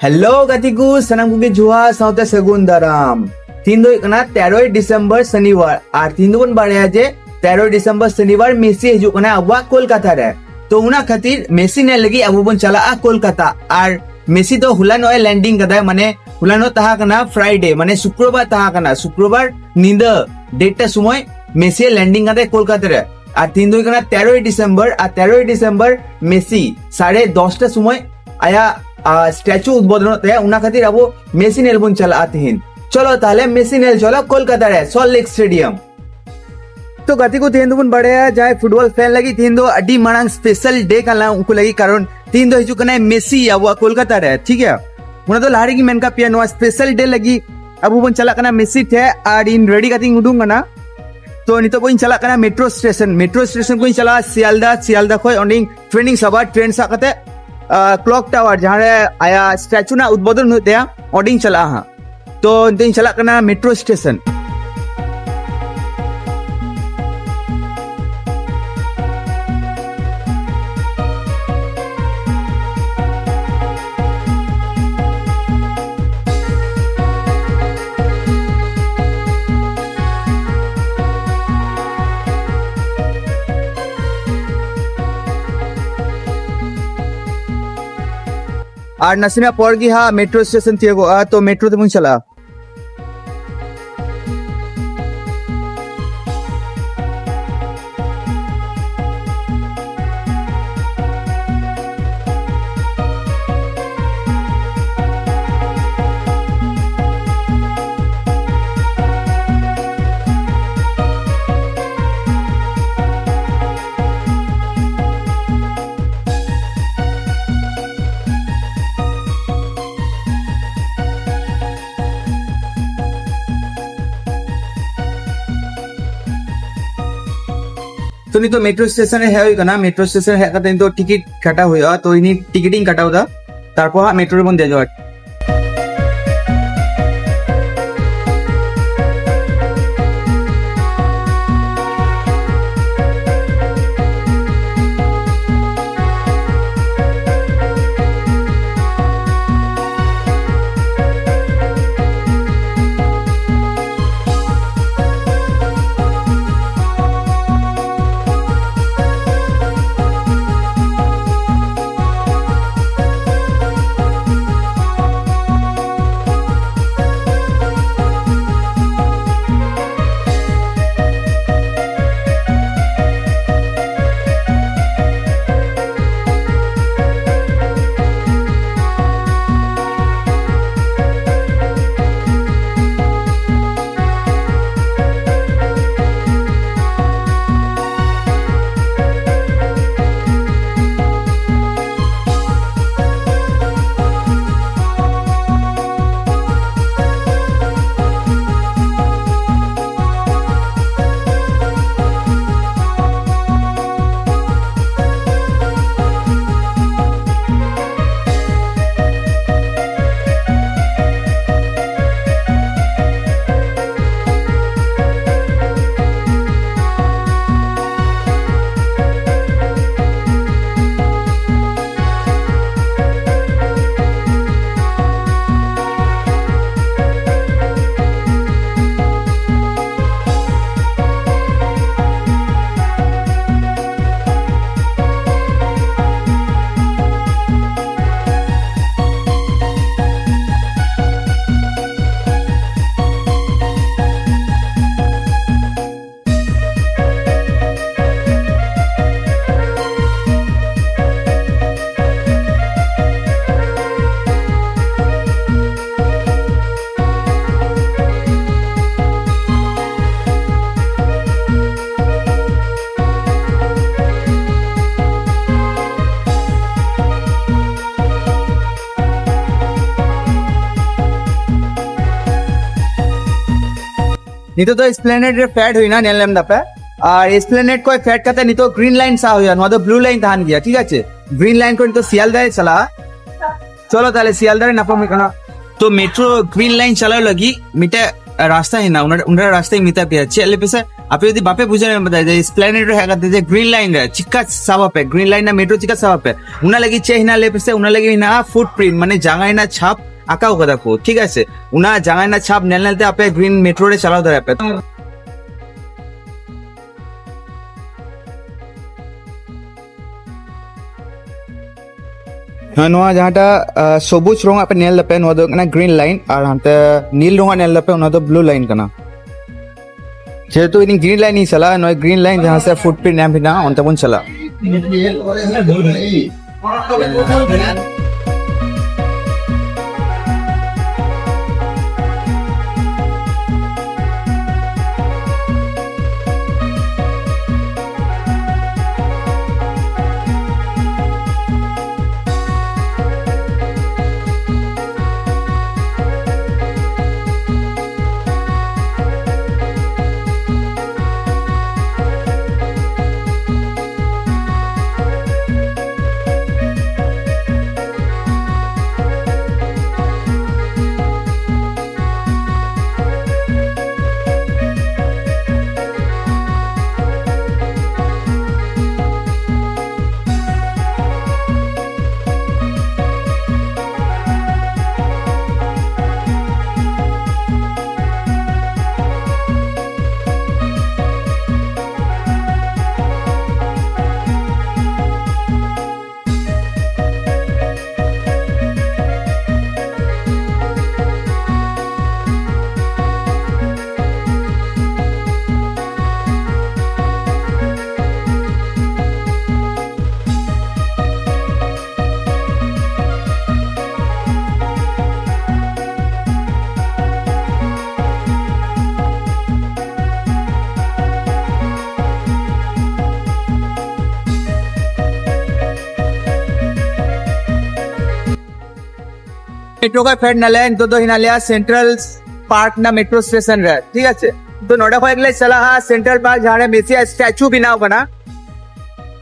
Hello गतिकु सनम कुके जुहा साउते सगुन दाराम तीन दो कना 13 दिसंबर शनिवार और तीन दो बन बारे जे 13 दिसंबर शनिवार मेसी हिजु कना अबवा कोलकाता रे तो उना खातिर मेसी ने लगी अबु बन चला कोलकाता और मेसी तो हुलानो लैंडिंग कदा माने हुलानो तहा कना फ्राइडे माने शुक्रवार तहा कना शुक्रवार नींदा डेटा समय मेसी लैंडिंग कदा कोलकाता रे और तीन दो कना 13 दिसंबर और 13 दिसंबर मेसी 10:30 समय आया स्टैचू उद्बोधन होते हैं उना खातिर अब मेसी नेल बुन चला आते हैं चलो ताले मेसी नेल चलो कोलकाता रे सॉल्ट लेक स्टेडियम तो गति को तीन दो बुन बड़े जाए फुटबॉल फैन लगी तीन दो अड्डी मांग स्पेशल डे का उनको लगी कारण तीन दो हिजु कना मेसी या वो कोलकाता रे ठीक है उन्हें तो लाड़ी की मेन का पिया स्पेशल डे लगी अब बुन चला कना मेसी थे और इन रेडी का थिंग उडूंग कना तो नितो को चला कना मेट्रो स्टेशन को चला सियालदा खोय ओंडिंग ट्रेनिंग सभा ट्रेन सा कते क्लॉक टावर जहाँ आया स्टैचू ना उद्बोधन होते हैं ओडिंग चला हाँ तो दिन चला करना मेट्रो स्टेशन और नसीना पड़ गई हाँ मेट्रो स्टेशन थी तो मेट्रो ते चला तो नहीं तो मेट्रो स्टेशन है ना मेट्रो स्टेशन है का तो टिकट काटा हुआ तो इन्हीं टिकटिंग काटा हुआ तारपो मेट्रो बन दे जाओ नितो तो एस्प्लेनेड रे फैट हुई ना नेलम दपे और एस्प्लेनेड को फैट करते नितो ग्रीन लाइन सा हुआ नो तो ब्लू लाइन तान गया ठीक है ग्रीन लाइन को नितो सियालदा चला चलो ताले सियालदा रे नपम कना तो मेट्रो ग्रीन लाइन चला लगी मिटे रास्ता है ना उनरा रास्ता ही मिता पे चले पे आप यदि बापे पूछे बताए स्प्लेनेड है कहते जे ग्रीन लाइन रे चिक्का सावा पे ग्रीन लाइन ना मेट्रो चिक्का सावा पे उना लगी चे हिना ले पे उना लगी ना फुटप्रिंट माने जांगाई ना छाप आकाओ कदा को ठीक है उना जांगाई ना छाप नेल नेलते आपे ग्रीन मेट्रो रे चलाओ दरे पे नोआ जहाटा सबुज रंग आपे नेल लपे नोआ दो कना ग्रीन लाइन और हांते नील रंग नेल लपे उना दो ब्लू लाइन कना जेहेतु इन ग्रीन लाइन ही चला नोआ ग्रीन लाइन जहां से फुटप्रिंट एम बिना उनते बन चला मेट्रो का फेड नाले तो हिनालिया सेंट्रल पार्क ना मेट्रो स्टेशन रे ठीक है तो नोडा को एकले चला हा सेंट्रल पार्क जहां मेसी स्टैचू बनाव कना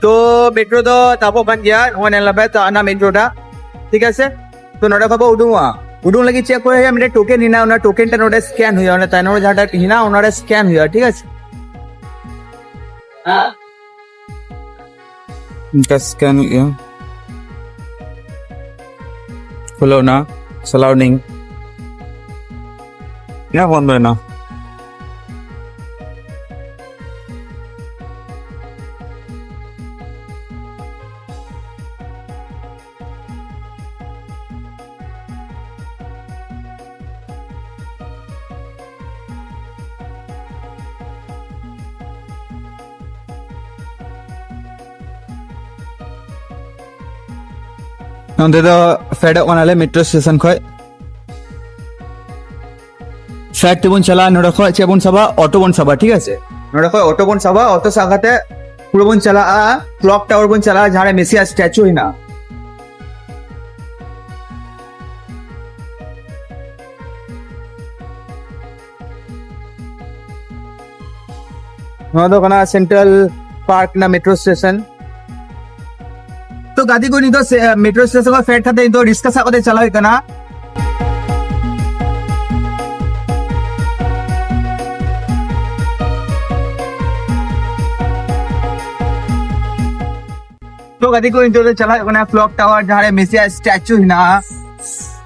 तो मेट्रो तो तापो बन गया वन लबे तो आना मेट्रो दा ठीक है तो नोडा को उडुवा उडुन लगी चेक करे मेरे टोकन हिना उना टोकन ता नोडा स्कैन हुया उना तानो जहां हिना उना स्कैन हुया ठीक है हां इनका स्कैन हुया खुलो ना सराउंडिंग क्या फोन में ना नंदे तो फेड वाले मेट्रो स्टेशन खय फेड तेबन चला नोडा खय चेबन सबा ऑटो बन सबा ठीक है नोडा खय ऑटो बन सबा ऑटो सागाते पुरो बन चला क्लॉक टावर बन चला जहां मेसी स्टैचू हिना नोदो कना सेंट्रल पार्क ना मेट्रो स्टेशन तो गादी को नहीं तो मेट्रो स्टेशन का फेट था तो रिस्क सा को चला कना तो गादी को तो चला कना क्लॉक टावर जहां मेसी स्टैचू हिना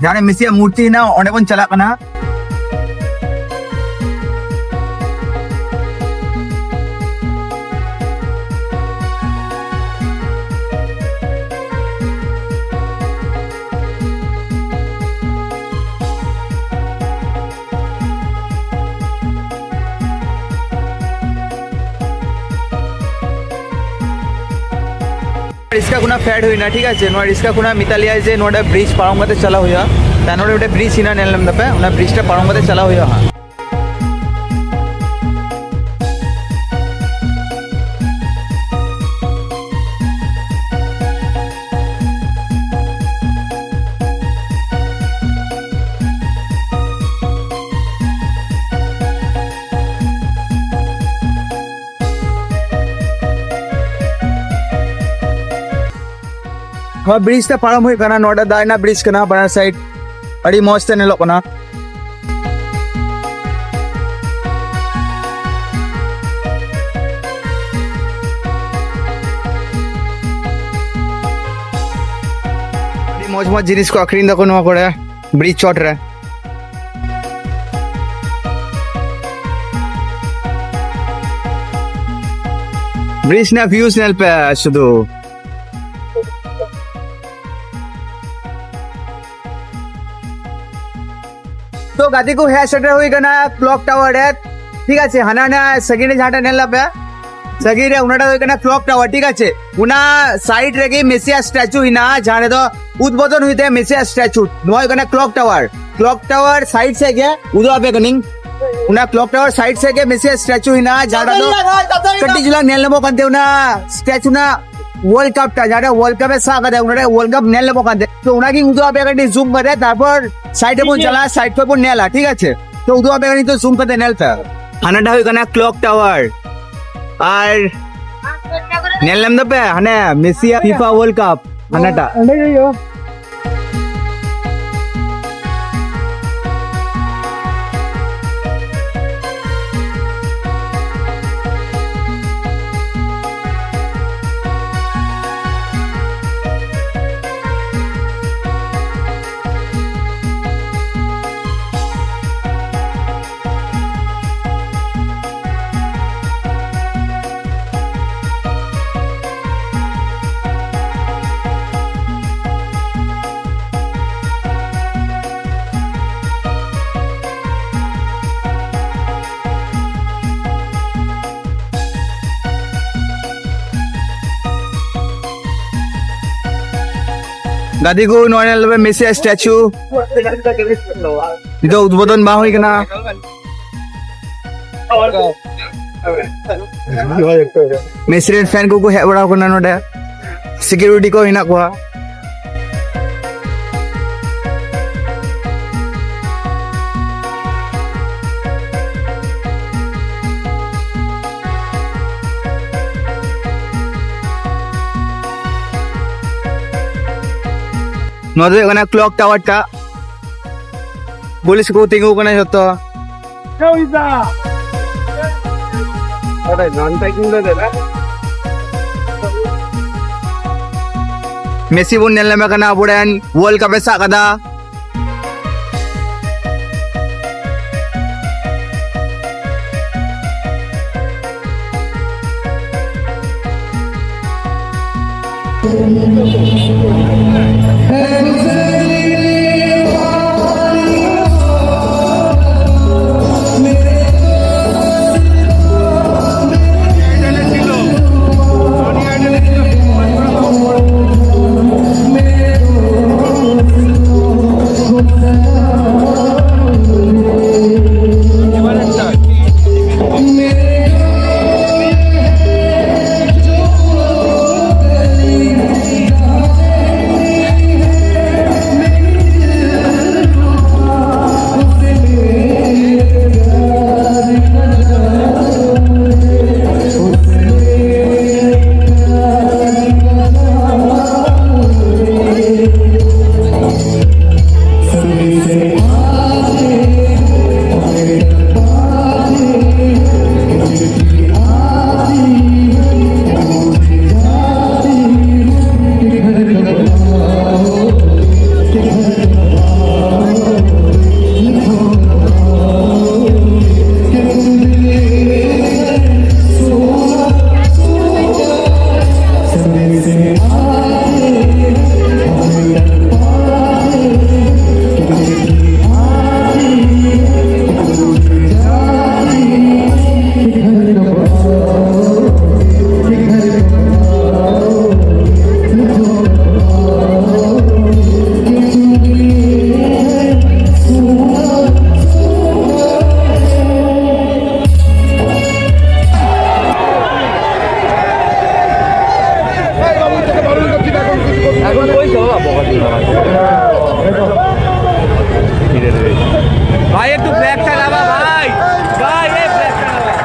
जहां मेसी मूर्ति हिना ओंडे बन चला कना रिस्का कुना फेड हुई ना ठीक है नोआ रिस्का कुना मितालिया जे नोडा ब्रिज पारम कते चला हुया तानोडे उडे ब्रिज हिना नेलम दपे उना ब्रिज टा पारम कते चला हुया हां हाँ ब्रिज ते पारम हुई कना नोडा दायना ब्रिज कना बना साइड अड़ी मौज ते नेलो कना मौज मौज जिनिस को आखिरी दको नवा करे ब्रिज चोट रे ब्रिज ना व्यूज नेल पे शुद्ध तो गादी को है शटर हुई करना क्लॉक टावर है ठीक है हना ना सगी ने झाटा नेल पे सगी रे उनाटा हुई करना क्लॉक टावर ठीक है उना साइड रे मेसिया स्टैचू हिना जाने तो उद्बोधन हुई थे मेसिया स्टैचू नवा हुई करना क्लॉक टावर साइड से गया उदो आपे कनिंग उना क्लॉक टावर साइड से गया मेसिया स्टैचू हिना जाने तो कट्टी जुला नेल नमो कंते उना स्टैचू ना वर्ल्ड कप टा जाने वर्ल्ड कप में सागा दे उन्होंने वर्ल्ड कप नेल नमो कंते तो उना की उदो आपे कट्टी जूम करे तापर साइड पे चला साइड पे नेला ठीक है तो उदो आपे कट्टी तो जूम करते नेल पे हनाटा हुई करना क्लॉक टावर আর নেললাম দপে হানে মেসিয়া ফিফা ওয়ার্ল্ড কাপ হানাটা गादी को नॉर्मल पे मेसी स्टैचू itu uद्बोधन बा होई कना मेसी फैन को हे बड़ा कना नोडे सिक्योरिटी को हिना को नोदे कना क्लॉक टावर टा पुलिस को तिंगु कना जतो कविता अरे नॉन पैकिंग दे देना मेसी बोन नेल में कना बुड़न वर्ल्ड कप सा कदा भाई एक तो ब्लैक चलावा भाई भाई ये ब्लैक चलावा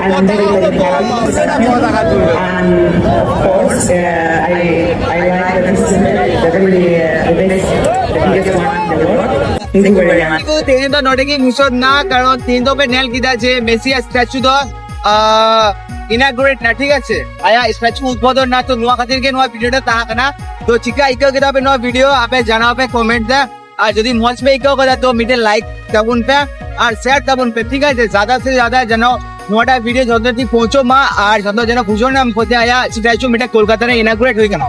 পতাকা সেটা পতাকা তুলবে And of course, I like that this is definitely the biggest one in the world. Thank you very much. તેને તો નોટિંગ મુસદ ના કારણ તીન તો પે નેલ કીધા છે મેસી સ્ટેચ્યુ તો ઇનાગ્રેટ ના ঠিক আছে આયા સ્ટેચ્યુ ઉદ્বোধন ના તો নুয়া খাতির কে নুয়া ভিডিওটা তাহা না তো চিকা ইকা কেদা পে নুয়া ভিডিও আপে জানাও পে কমেন্ট দে আর যদি মঞ্চ পে ইকা কথা তো মিটে লাইক তাবুন পে আর শেয়ার তাবুন পে ঠিক আছে ज्यादा से ज्यादा জানো নুয়াটা ভিডিও যতটি পৌঁছো মা আর যত যেন খুশো না পথে আয়া স্ট্যাচু মিটে কলকাতা রে ইনাগ্রেট হই কেন